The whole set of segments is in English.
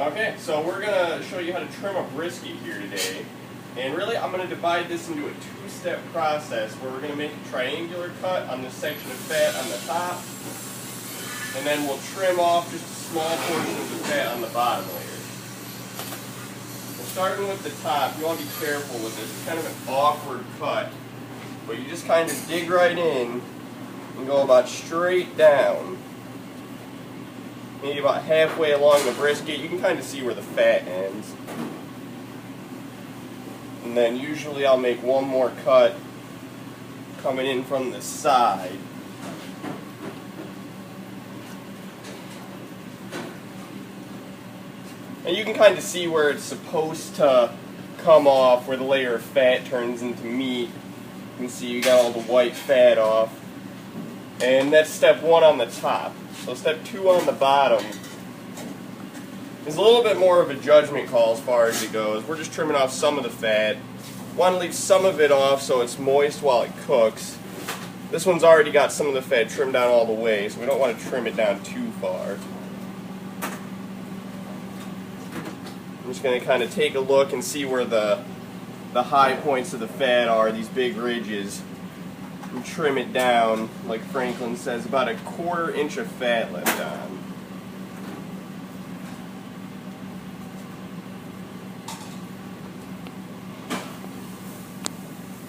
Okay, so we're going to show you how to trim a brisket here today. And really, I'm going to divide this into a two-step process where we're going to make a triangular cut on this section of fat on the top. And then we'll trim off just a small portion of the fat on the bottom layer. So starting with the top, you want to be careful with this. It's kind of an awkward cut. But you just kind of dig right in and go about straight down. Maybe about halfway along the brisket. You can kind of see where the fat ends. And then usually I'll make one more cut coming in from the side. And you can kind of see where it's supposed to come off, where the layer of fat turns into meat. You can see you got all the white fat off. And that's step one on the top. So step two on the bottom is a little bit more of a judgment call as far as it goes. We're just trimming off some of the fat. Want to leave some of it off so it's moist while it cooks. This one's already got some of the fat trimmed down all the way, so we don't want to trim it down too far. I'm just going to kind of take a look and see where the high points of the fat are, these big ridges. And trim it down, like Franklin says, about a 1/4 inch of fat left on.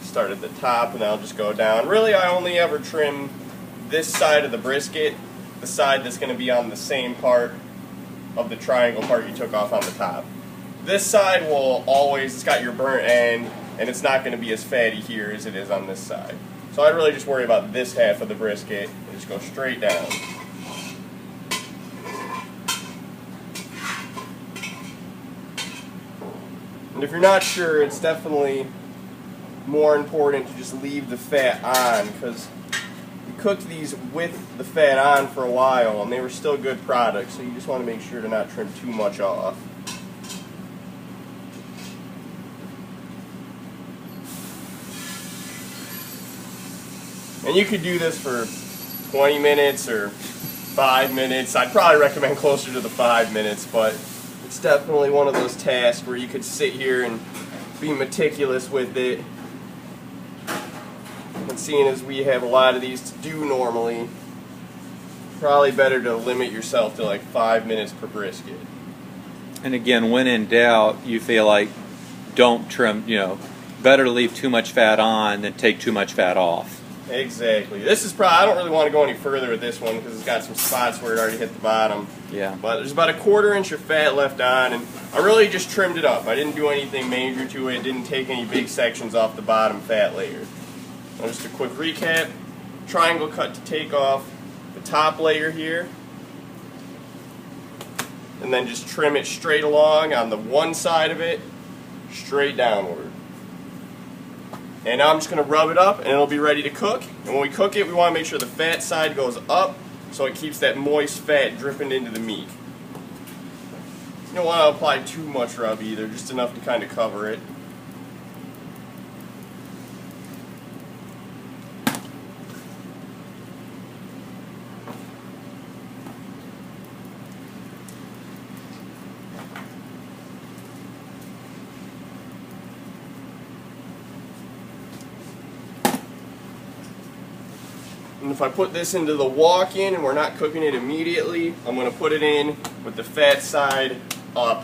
Start at the top and I'll just go down. Really, I only ever trim this side of the brisket, the side that's going to be on the same part of the triangle part you took off on the top. This side will always, it's got your burnt end, and it's not going to be as fatty here as it is on this side. So I'd really just worry about this half of the brisket and just go straight down. And if you're not sure, it's definitely more important to just leave the fat on, because we cooked these with the fat on for a while and they were still good products, so you just want to make sure to not trim too much off. And you could do this for 20 minutes or 5 minutes. I'd probably recommend closer to the 5 minutes, but it's definitely one of those tasks where you could sit here and be meticulous with it. And seeing as we have a lot of these to do normally, probably better to limit yourself to like 5 minutes per brisket. And again, when in doubt, you feel like don't trim, better to leave too much fat on than take too much fat off. Exactly. This is probably, I don't really want to go any further with this one because it's got some spots where it already hit the bottom. Yeah. But there's about a 1/4 inch of fat left on, and I really just trimmed it up. I didn't do anything major to it. Didn't take any big sections off the bottom fat layer. Now just a quick recap. Triangle cut to take off the top layer here. And then just trim it straight along on the one side of it, straight downward. And now I'm just going to rub it up and it'll be ready to cook. And when we cook it, we want to make sure the fat side goes up so it keeps that moist fat dripping into the meat. You don't want to apply too much rub either, just enough to kind of cover it. And if I put this into the walk-in and we're not cooking it immediately, I'm going to put it in with the fat side up.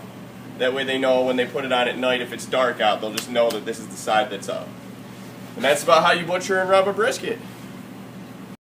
That way they know when they put it on at night, if it's dark out, they'll just know that this is the side that's up. And that's about how you butcher and rub a brisket.